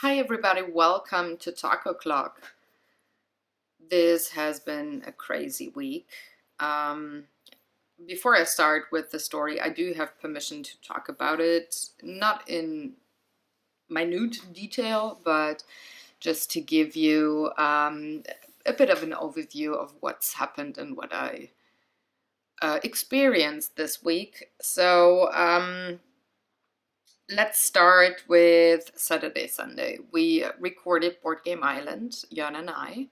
Hi everybody, welcome to Taco Clock. This has been a crazy week. Um, Before I start with the story, I do have permission to talk about it, not in minute detail, but just to give you a bit of an overview of what's happened and what I experienced this week. Let's start with Saturday, Sunday. We recorded Board Game Island, Jan and I,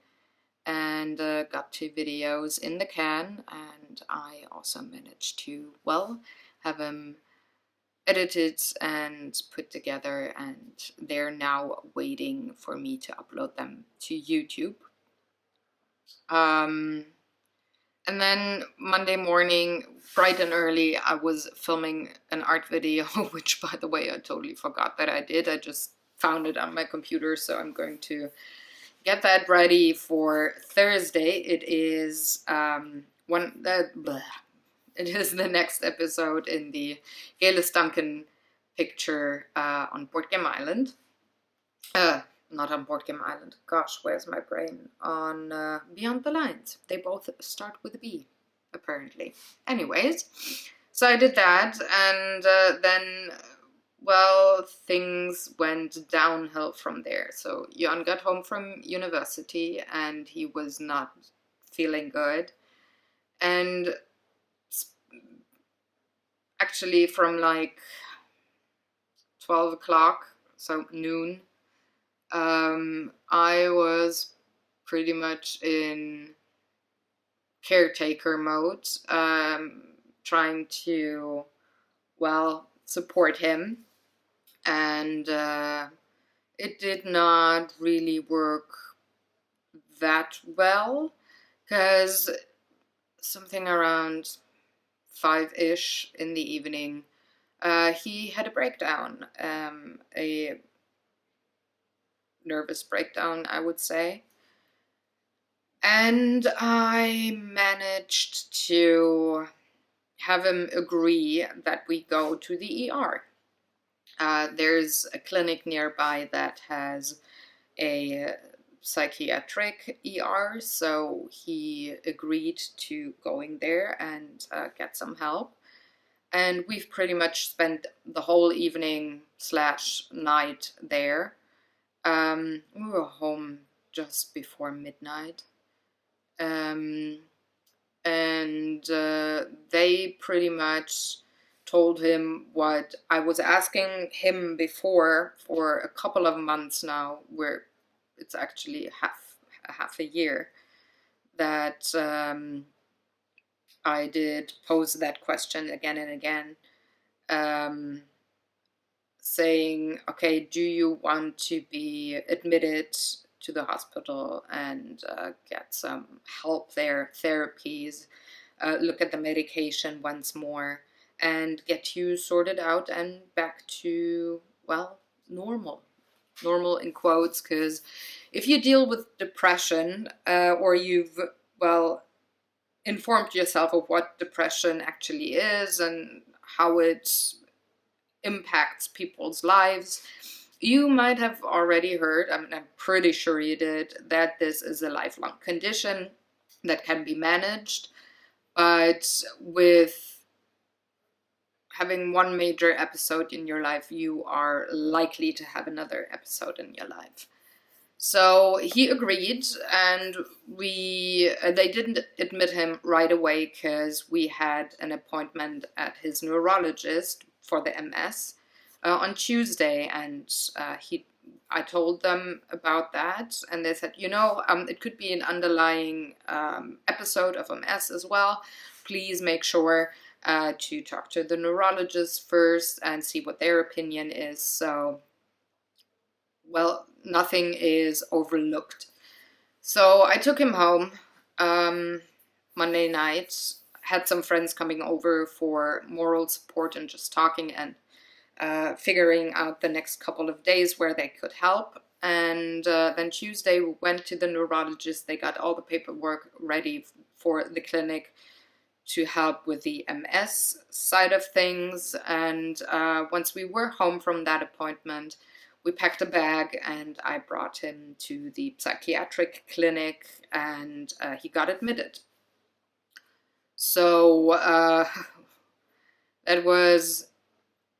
and got 2 videos in the can, and I also managed to, well, have them edited and put together, and they're now waiting for me to upload them to YouTube. And then Monday morning, bright and early, I was filming an art video, which, by the way, I totally forgot that I did. I just found it on my computer, so I'm going to get that ready for Thursday. It is it is the next episode in the Galis Duncan picture on Board Game Island. Not on Board Game Island. Gosh, where's my brain? On Beyond the Lines. They both start with a B, apparently. Anyways, so I did that, and then, well, things went downhill from there. So Jan got home from university, and he was not feeling good. And actually, from like 12 o'clock, so noon, I was pretty much in caretaker mode, trying to, well, support him. And it did not really work that well, because something around 5-ish in the evening, he had a breakdown, a nervous breakdown, I would say. And I managed to have him agree that we go to the ER. There's a clinic nearby that has a psychiatric ER, so he agreed to going there and get some help. And we've pretty much spent the whole evening slash night there. We were home just before midnight. And they pretty much told him what I was asking him before for a couple of months now, where it's actually half a year, that I did pose that question again and again, saying, okay, do you want to be admitted to the hospital and get some help there, therapies, look at the medication once more, and get you sorted out and back to, well, normal. Normal in quotes, because if you deal with depression, or you've, well, informed yourself of what depression actually is and how it impacts people's lives, you might have already heard, I'm pretty sure you did, that this is a lifelong condition that can be managed, but with having one major episode in your life, you are likely to have another episode in your life. So he agreed, and they didn't admit him right away because we had an appointment at his neurologist for the MS on Tuesday, and I told them about that, and they said, it could be an underlying episode of MS as well. Please make sure to talk to the neurologist first and see what their opinion is. So, well, nothing is overlooked. So I took him home Monday night, had some friends coming over for moral support and just talking and figuring out the next couple of days where they could help. And then Tuesday we went to the neurologist. They got all the paperwork ready for the clinic to help with the MS side of things. And once we were home from that appointment, we packed a bag and I brought him to the psychiatric clinic, and he got admitted. So that was,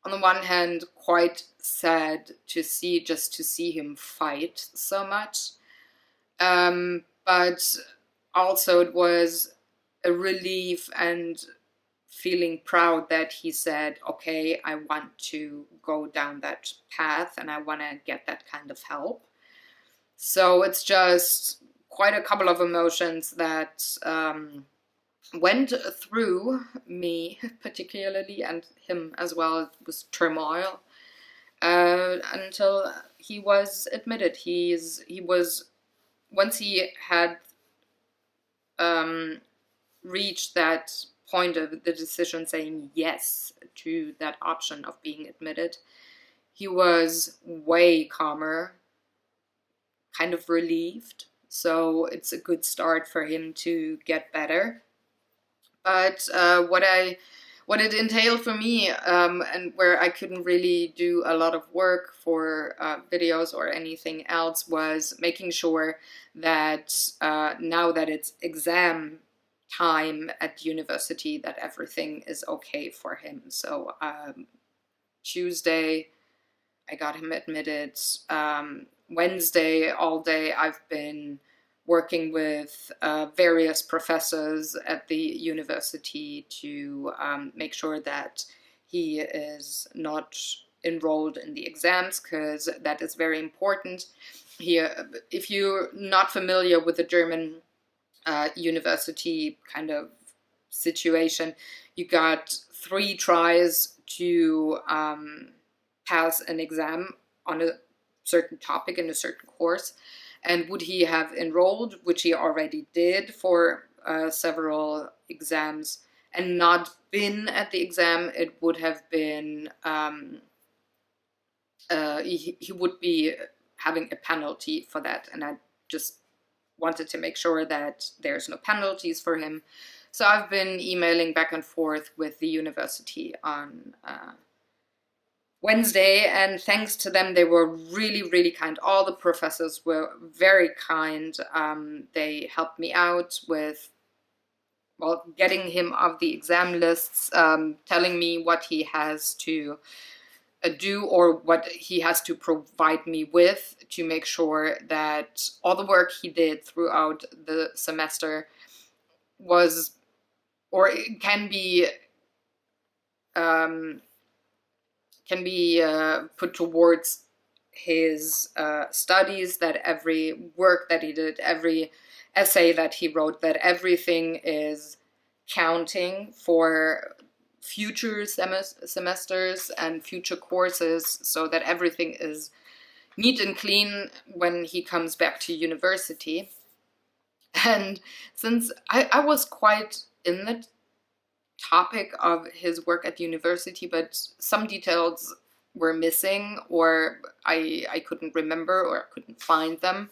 on the one hand, quite sad to see, just to see him fight so much. But also it was a relief and feeling proud that he said, okay, I want to go down that path and I want to get that kind of help. So it's just quite a couple of emotions that went through me particularly, and him as well. It was turmoil until he was admitted. He was, once he had reached that point of the decision saying yes to that option of being admitted, he was way calmer, kind of relieved. So it's a good start for him to get better. But what it entailed for me, and where I couldn't really do a lot of work for videos or anything else, was making sure that now that it's exam time at university, that everything is okay for him. So Tuesday, I got him admitted. Wednesday, all day, I've been working with various professors at the university to make sure that he is not enrolled in the exams, because that is very important. Here, if you're not familiar with the German university kind of situation, you got 3 tries to pass an exam on a certain topic in a certain course. And would he have enrolled, which he already did for several exams, and not been at the exam, it would have been, he would be having a penalty for that. And I just wanted to make sure that there's no penalties for him. So I've been emailing back and forth with the university on Wednesday, and thanks to them, they were really, really kind. All the professors were very kind. They helped me out with, well, getting him off the exam lists, telling me what he has to do or what he has to provide me with to make sure that all the work he did throughout the semester was, or it can be put towards his studies, that every work that he did, every essay that he wrote, that everything is counting for future semesters and future courses, so that everything is neat and clean when he comes back to university. And since I was quite in the topic of his work at university, but some details were missing, or I couldn't remember, or I couldn't find them.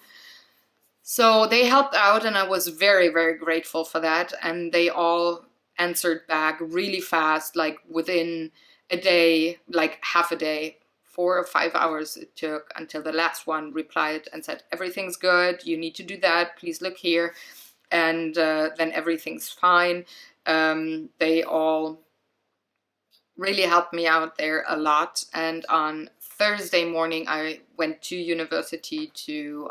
So they helped out, and I was very, very grateful for that. And they all answered back really fast, like within a day, like half a day, 4 or 5 hours it took until the last one replied and said, everything's good, you need to do that, please look here. And then everything's fine. They all really helped me out there a lot. And on Thursday morning, I went to university to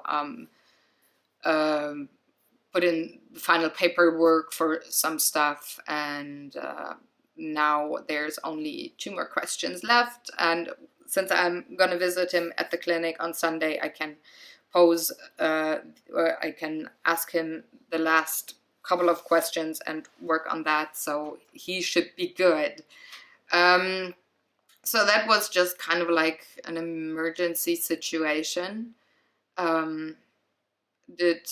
put in the final paperwork for some stuff, and now there's only 2 more questions left. And since I'm gonna visit him at the clinic on Sunday, I can pose, or I can ask him the last couple of questions and work on that, so he should be good. So that was just kind of like an emergency situation. Did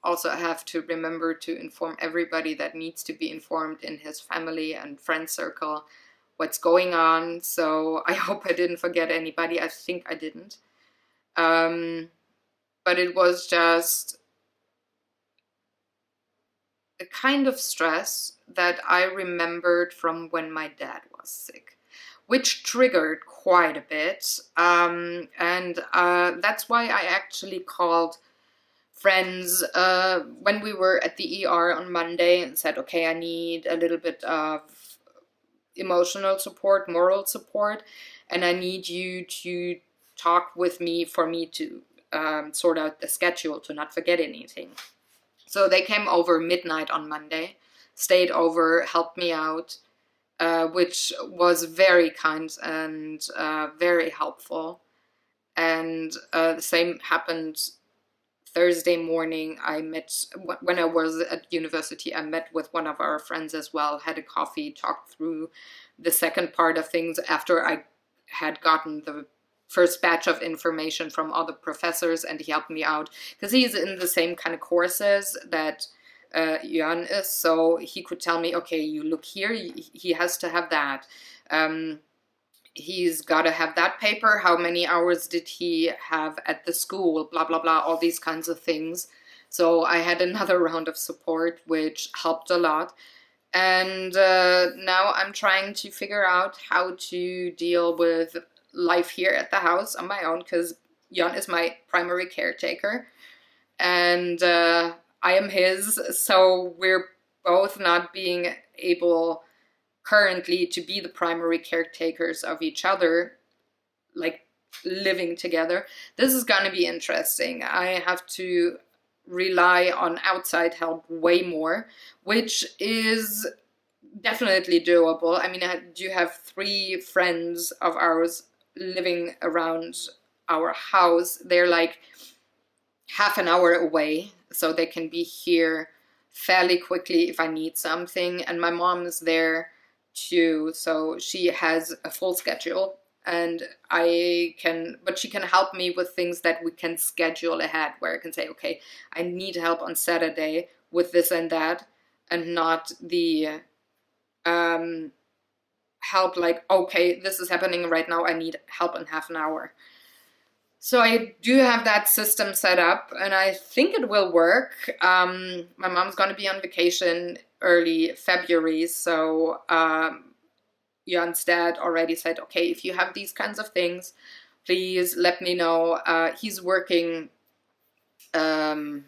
also have to remember to inform everybody that needs to be informed in his family and friend circle what's going on. So I hope I didn't forget anybody. I think I didn't. But it was just a kind of stress that I remembered from when my dad was sick, which triggered quite a bit. And that's why I actually called friends when we were at the ER on Monday and said, okay, I need a little bit of emotional support, moral support, and I need you to talk with me for me to sort out the schedule to not forget anything. So they came over midnight on Monday, stayed over, helped me out, which was very kind and very helpful. And the same happened Thursday morning. I met, when I was at university, I met with one of our friends as well, had a coffee, talked through the second part of things after I had gotten the first batch of information from other professors, and he helped me out because he's in the same kind of courses that Jan is, so he could tell me, okay, you look here, he has to have that. He's got to have that paper. How many hours did he have at the school? Blah, blah, blah, all these kinds of things. So I had another round of support, which helped a lot. And now I'm trying to figure out how to deal with life here at the house on my own, because Jan is my primary caretaker. And I am his, so we're both not being able currently to be the primary caretakers of each other, like living together. This is going to be interesting. I have to rely on outside help way more, which is definitely doable. I mean, I do have 3 friends of ours living around our house. They're like half an hour away, so they can be here fairly quickly if I need something. And my mom is there too, so she has a full schedule, and but she can help me with things that we can schedule ahead, where I can say, okay, I need help on Saturday with this and that, and not the help like, okay, this is happening right now, I need help in half an hour. So I do have that system set up, and I think it will work. My mom's going to be on vacation early February, so Jan's dad already said, okay, if you have these kinds of things, please let me know. He's working in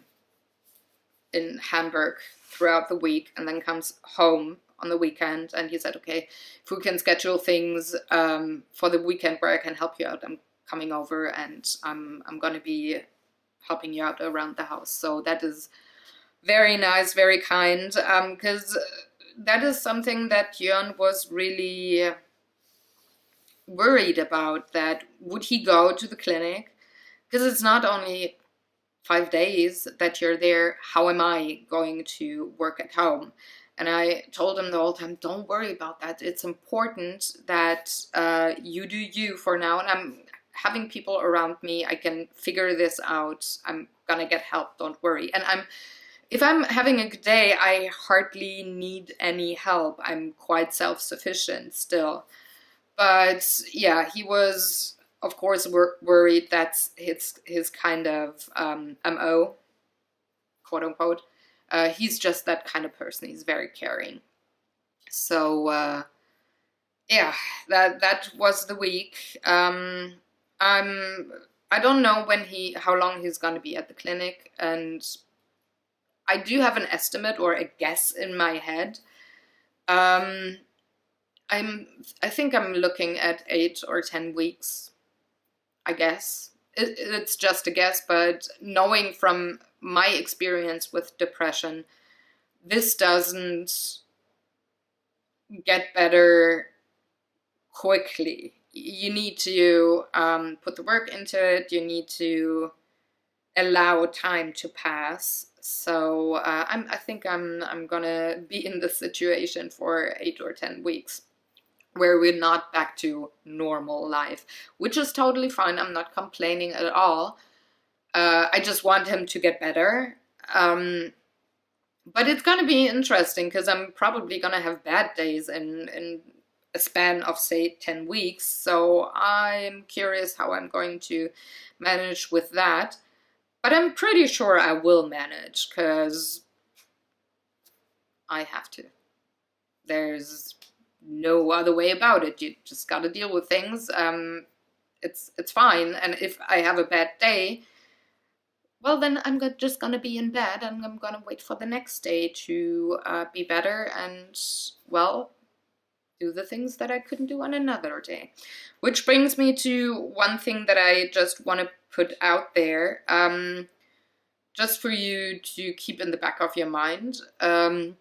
Hamburg throughout the week and then comes home on the weekend, and he said, okay, if we can schedule things for the weekend where I can help you out, I'm coming over, and I'm going to be helping you out around the house. So that is very nice, very kind, because that is something that Jörn was really worried about, that would he go to the clinic? Because it's not only 5 days that you're there, how am I going to work at home? And I told him the whole time, don't worry about that. It's important that you do you for now, and I'm having people around me. I can figure this out. I'm gonna get help, don't worry. And if I'm having a good day, I hardly need any help. I'm quite self-sufficient still. But yeah, he was, of course, worried. That's his kind of MO, quote unquote. He's just that kind of person. He's very caring. So yeah, that was the week. I don't know how long he's gonna be at the clinic, and I do have an estimate or a guess in my head. I think I'm looking at 8 or 10 weeks, I guess. It's just a guess, but knowing from my experience with depression, this doesn't get better quickly. You need to put the work into it. You need to allow time to pass. So I think I'm gonna be in this situation for 8 or 10 weeks, where we're not back to normal life, which is totally fine. I'm not complaining at all. I just want him to get better. But it's gonna be interesting, because I'm probably gonna have bad days in a span of, say, 10 weeks. So I'm curious how I'm going to manage with that. But I'm pretty sure I will manage, because I have to. There's no other way about it. You just got to deal with things. It's fine. And if I have a bad day, well, then I'm just gonna be in bed and I'm gonna wait for the next day to be better and, well, do the things that I couldn't do on another day. Which brings me to one thing that I just want to put out there, just for you to keep in the back of your mind. When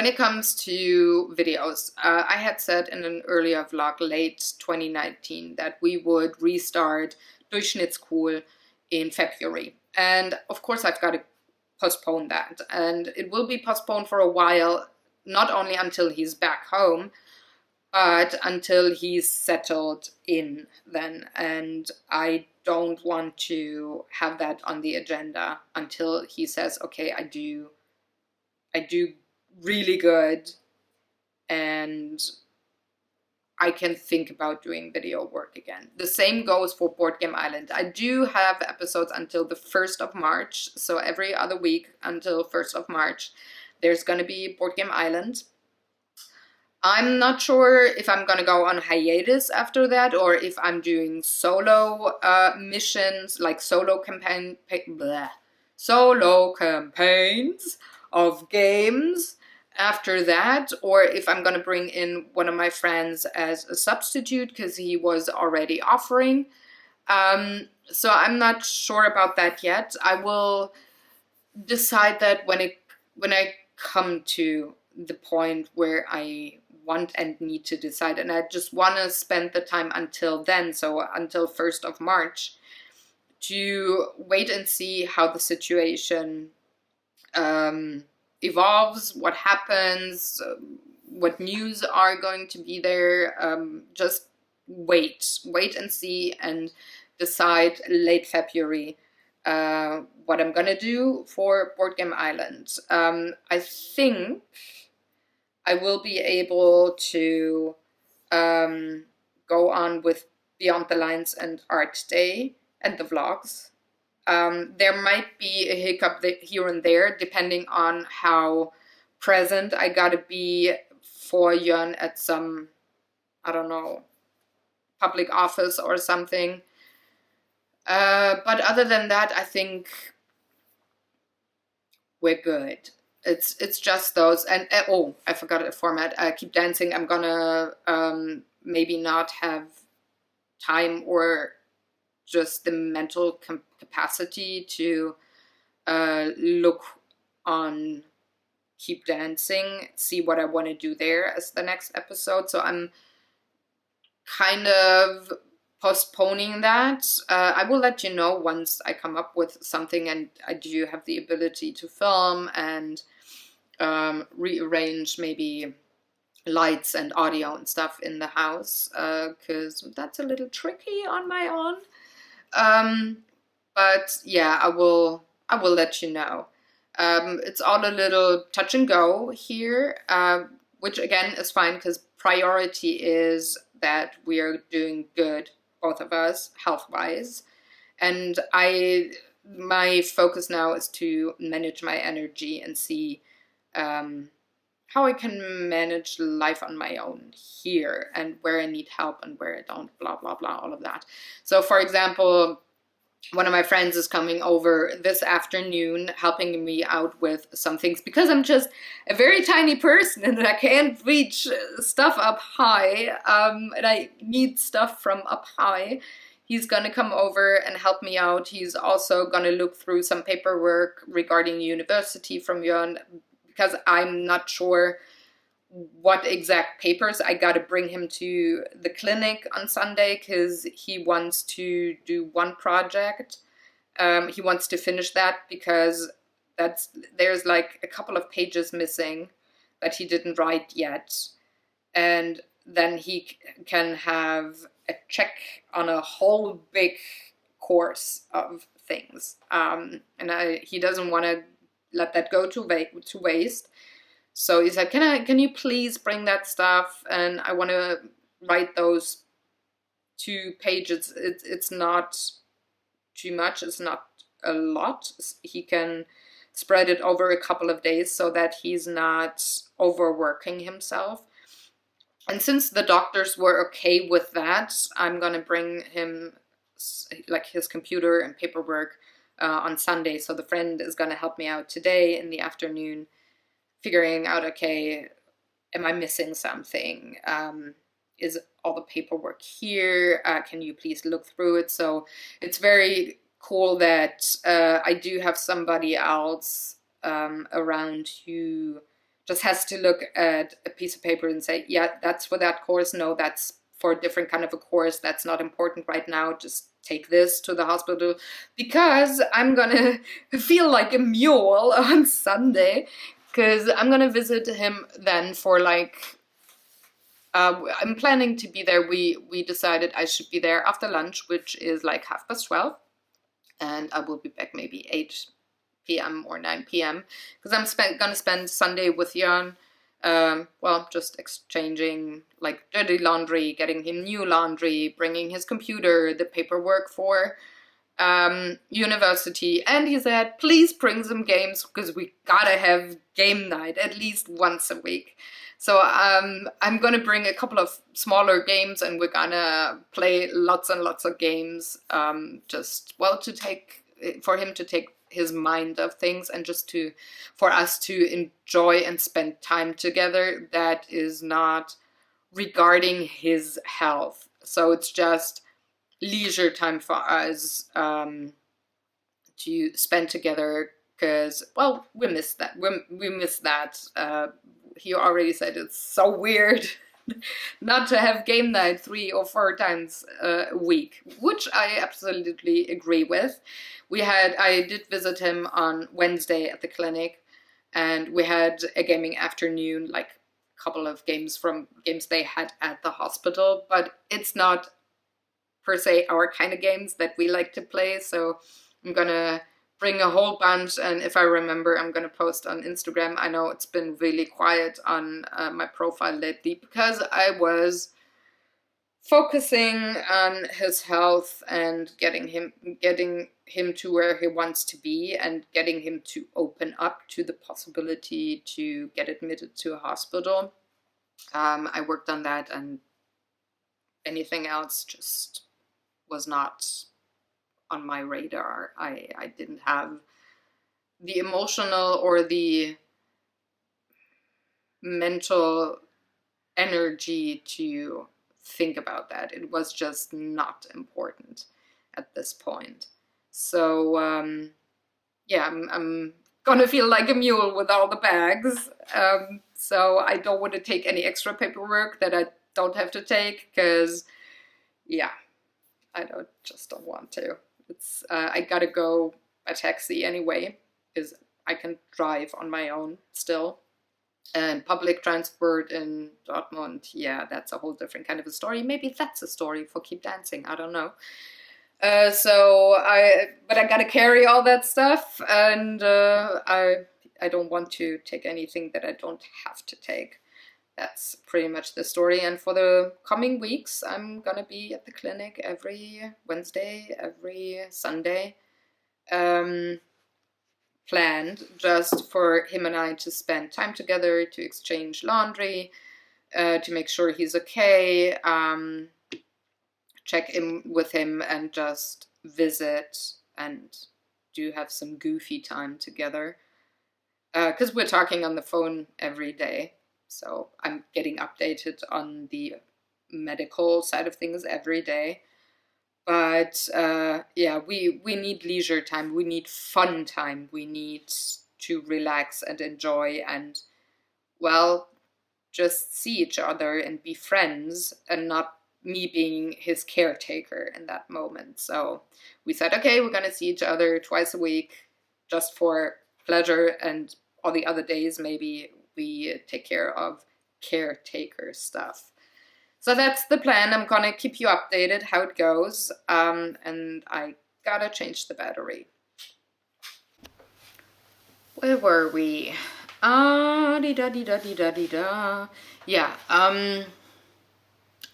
it comes to videos, I had said in an earlier vlog, late 2019, that we would restart Durchschnittskohl in February. And of course, I've got to postpone that. And it will be postponed for a while, not only until he's back home, but until he's settled in then. And I don't want to have that on the agenda until he says, okay, I do really good and I can think about doing video work again. The same goes for Board Game Island. I do have episodes until the 1st of March, so every other week until 1st of March there's gonna be Board Game Island. I'm not sure if I'm gonna go on hiatus after that or if I'm doing solo missions, like solo campaigns of games after that, or if I'm gonna bring in one of my friends as a substitute because he was already offering. So I'm not sure about that yet. I will decide that when I come to the point where I want and need to decide, and I just want to spend the time until then, so until 1st of March, to wait and see how the situation evolves, what happens, what news are going to be there. Just wait and see and decide late February what I'm gonna do for Board Game Island. I think I will be able to go on with Beyond the Lines and Art Day and the vlogs. There might be a hiccup here and there, depending on how present I gotta be for Jörn at some, I don't know, public office or something. But other than that, I think we're good. It's just those, and oh, I forgot a format. Keep Dancing. I'm gonna maybe not have time or just the mental capacity to look on Keep Dancing, see what I want to do there as the next episode. So I'm kind of postponing that. I will let you know once I come up with something and I do have the ability to film and rearrange maybe lights and audio and stuff in the house, because that's a little tricky on my own. But yeah, I will let you know. It's all a little touch and go here, which again is fine because priority is that we are doing good, both of us, health-wise. And my focus now is to manage my energy and see how I can manage life on my own here and where I need help and where I don't, blah, blah, blah, all of that. So for example, one of my friends is coming over this afternoon, helping me out with some things because I'm just a very tiny person and I can't reach stuff up high, and I need stuff from up high. He's gonna come over and help me out. He's also gonna look through some paperwork regarding university from Jörn, because I'm not sure what exact papers. I got to bring him to the clinic on Sunday because he wants to do one project. He wants to finish that because there's like a couple of pages missing that he didn't write yet. And then he can have a check on a whole big course of things. And he doesn't want to let that go to waste. So he said, can you please bring that stuff? And I want to write those 2 pages. It's not too much. It's not a lot. He can spread it over a couple of days so that he's not overworking himself. And since the doctors were okay with that, I'm gonna bring him like his computer and paperwork on Sunday. So the friend is gonna help me out today in the afternoon, figuring out, okay, am I missing something? Is all the paperwork here? Can you please look through it? So it's very cool that I do have somebody else around who just has to look at a piece of paper and say, yeah, that's for that course. No, that's for a different kind of a course. That's not important right now. Just take this to the hospital, because I'm gonna feel like a mule on Sunday, because I'm gonna visit him then for like, I'm planning to be there. We decided I should be there after lunch, which is like 12:30, and I will be back maybe 8 p.m. or 9 p.m. because I'm gonna spend Sunday with Jan. Well, just exchanging like dirty laundry, getting him new laundry, bringing his computer, the paperwork for university, and he said, please bring some games because we gotta have game night at least once a week. So I'm gonna bring a couple of smaller games, and we're gonna play lots and lots of games, just, well, to take, for him to take his mind of things, and just to, for us to enjoy and spend time together that is not regarding his health. So it's just leisure time for us to spend together, because, well, we miss that. We miss that. He already said it's so weird not to have game night 3 or 4 times a week, which I absolutely agree with. I did visit him on Wednesday at the clinic, and we had a gaming afternoon, like a couple of games from games they had at the hospital, but it's not per se our kind of games that we like to play. So I'm gonna bring a whole bunch, and if I remember, I'm gonna post on Instagram. I know it's been really quiet on my profile lately because I was focusing on his health and getting him to where he wants to be, and getting him to open up to the possibility to get admitted to a hospital. I worked on that, and anything else just was not on my radar. I didn't have the emotional or the mental energy to think about that. It was just not important at this point. So yeah, I'm gonna feel like a mule with all the bags. So I don't want to take any extra paperwork that I don't have to take, because yeah, I just don't want to. It's I gotta go by taxi anyway, because I can drive on my own still. And public transport in Dortmund, yeah, that's a whole different kind of a story. Maybe that's a story for Keep Dancing. I don't know. But I gotta carry all that stuff, and I don't want to take anything that I don't have to take. That's pretty much the story. And for the coming weeks, I'm gonna be at the clinic every Wednesday, every Sunday, planned just for him and I to spend time together, to exchange laundry, to make sure he's okay, check in with him, and just visit and do have some goofy time together. Because we're talking on the phone every day. So I'm getting updated on the medical side of things every day. But yeah, we need leisure time. We need fun time. We need to relax and enjoy and, well, just see each other and be friends, and not me being his caretaker in that moment. So we said, okay, we're going to see each other twice a week just for pleasure, and all the other days maybe we take care of caretaker stuff. So that's the plan. I'm gonna keep you updated how it goes, and I gotta change the battery. Where were we? Da. Yeah,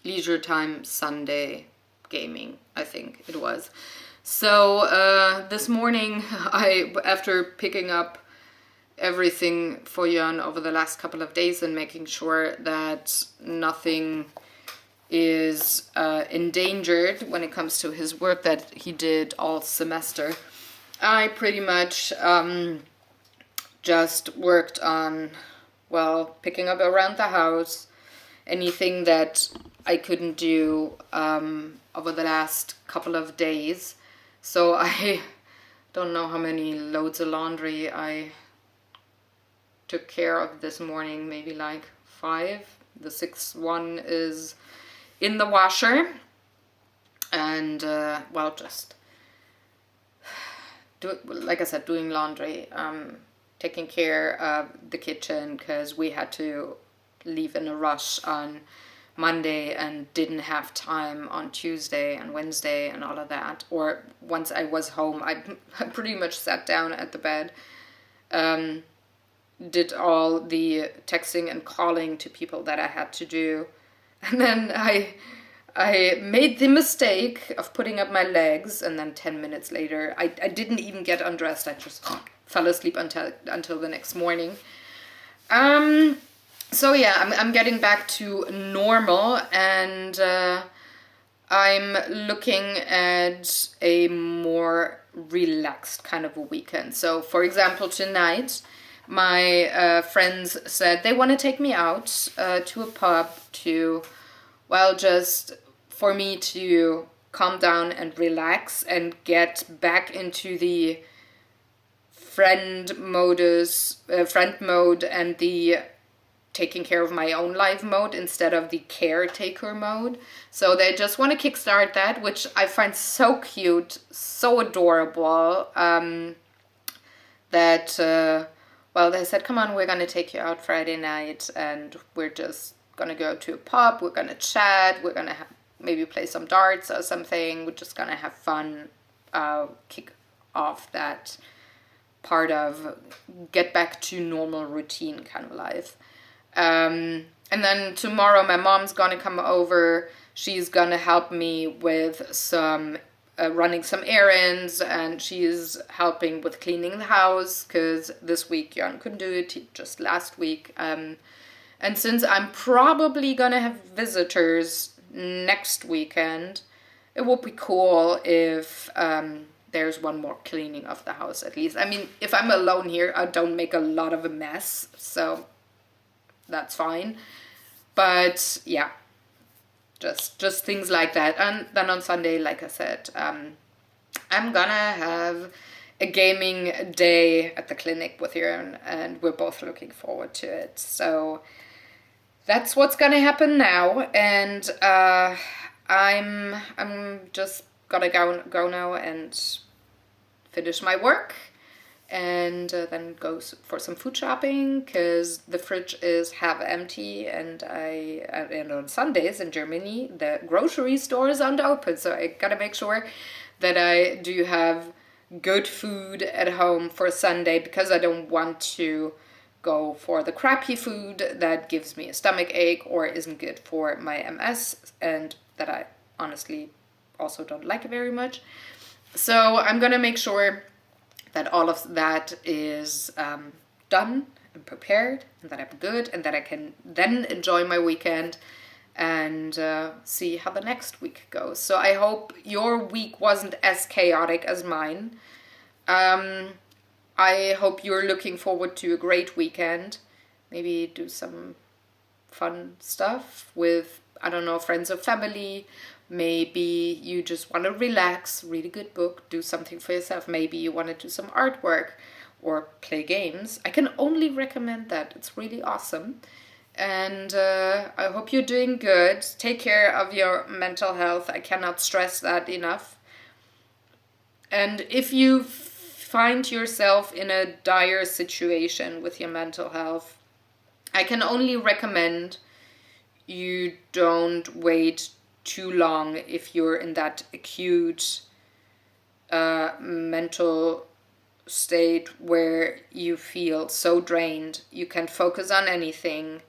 leisure time Sunday gaming, I think it was. So this morning, after picking up everything for Jan over the last couple of days and making sure that nothing is endangered when it comes to his work that he did all semester. I pretty much just worked on, well, picking up around the house, anything that I couldn't do over the last couple of days. So I don't know how many loads of laundry I took care of this morning, maybe like 5. The 6th one is in the washer. And, well, just, like I said, doing laundry, taking care of the kitchen, because we had to leave in a rush on Monday and didn't have time on Tuesday and Wednesday and all of that. Or once I was home, I pretty much sat down at the bed, did all the texting and calling to people that I had to do. And then I made the mistake of putting up my legs, and then 10 minutes later, I didn't even get undressed. I just fell asleep until the next morning. So yeah, I'm getting back to normal, and I'm looking at a more relaxed kind of a weekend. So for example, tonight, my friends said they want to take me out to a pub to, well, just for me to calm down and relax and get back into the friend mode and the taking care of my own life mode instead of the caretaker mode. So they just want to kickstart that, which I find so cute, so adorable, that, well, they said, come on, we're going to take you out Friday night, and we're just going to go to a pub, we're going to chat, we're going to maybe play some darts or something, we're just going to have fun, kick off that part of get back to normal routine kind of life. And then tomorrow my mom's gonna come over. She's gonna help me with some running some errands, and she's helping with cleaning the house, because this week Jan couldn't do it, just last week. And since I'm probably gonna have visitors next weekend, it would be cool if there's one more cleaning of the house at least. I mean, if I'm alone here, I don't make a lot of a mess, so that's fine. But yeah, just things like that. And then on Sunday, like I said, I'm gonna have a gaming day at the clinic with Jörn, and we're both looking forward to it. So that's what's gonna happen now, and I'm just gonna go now and finish my work, and then go for some food shopping, because the fridge is half empty, and and on Sundays in Germany the grocery stores aren't open, so I gotta make sure that I do have good food at home for Sunday, because I don't want to go for the crappy food that gives me a stomach ache or isn't good for my MS, and that I honestly also don't like very much. So I'm gonna make sure that all of that is done and prepared, and that I'm good, and that I can then enjoy my weekend and see how the next week goes. So I hope your week wasn't as chaotic as mine. I hope you're looking forward to a great weekend. Maybe do some fun stuff with, I don't know, friends or family. Maybe you just want to relax, read a good book, do something for yourself. Maybe you want to do some artwork or play games. I can only recommend that. It's really awesome. And I hope you're doing good. Take care of your mental health. I cannot stress that enough. And if you find yourself in a dire situation with your mental health, I can only recommend you don't wait too long if you're in that acute mental state where you feel so drained you can't focus on anything.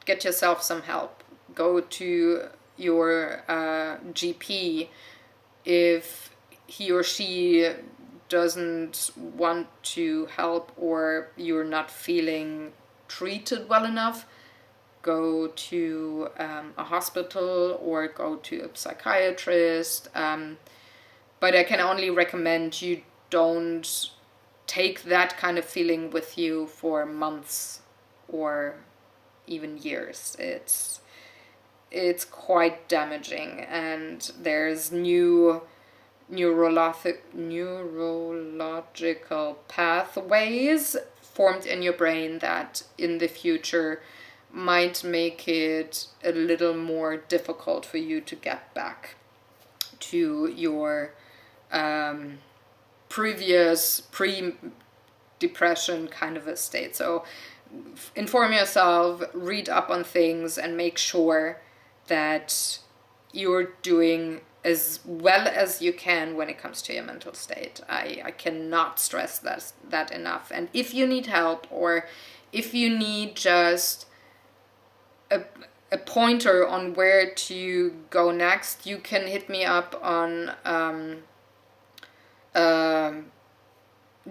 Get yourself some help. Go to your GP if he or she doesn't want to help or you're not feeling treated well enough, go to a hospital or go to a psychiatrist. But I can only recommend you don't take that kind of feeling with you for months or even years. It's quite damaging, and there's new neurological pathways formed in your brain that in the future might make it a little more difficult for you to get back to your previous pre-depression kind of a state. So inform yourself, read up on things, and make sure that you're doing as well as you can when it comes to your mental state. I cannot stress that enough. And if you need help, or if you need just a pointer on where to go next, you can hit me up on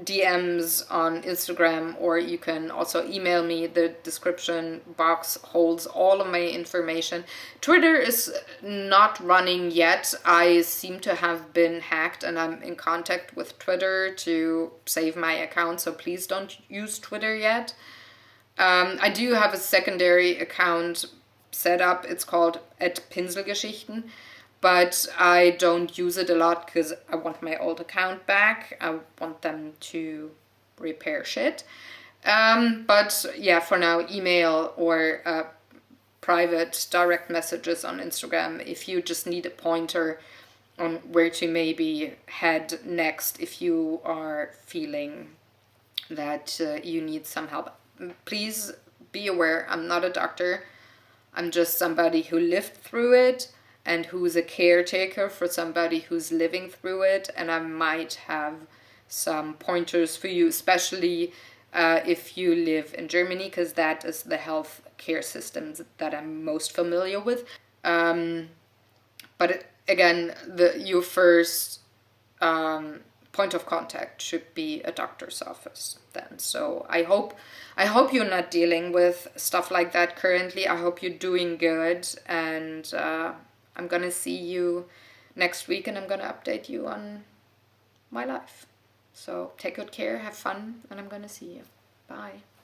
DMs on Instagram, or you can also email me. The description box holds all of my information. Twitter is not running yet. I seem to have been hacked, and I'm in contact with Twitter to save my account, so please don't use Twitter yet. I do have a secondary account set up. It's called @Pinselgeschichten. But I don't use it a lot because I want my old account back. I want them to repair shit. But yeah, for now, email or private direct messages on Instagram if you just need a pointer on where to maybe head next if you are feeling that you need some help. Please be aware, I'm not a doctor. I'm just somebody who lived through it and who's a caretaker for somebody who's living through it, and I might have some pointers for you, especially if you live in Germany, because that is the health care systems that I'm most familiar with. But again, your first point of contact should be a doctor's office then. So I hope you're not dealing with stuff like that currently. I hope you're doing good, and I'm gonna see you next week, and I'm gonna update you on my life. So take good care, have fun, and I'm gonna see you. Bye.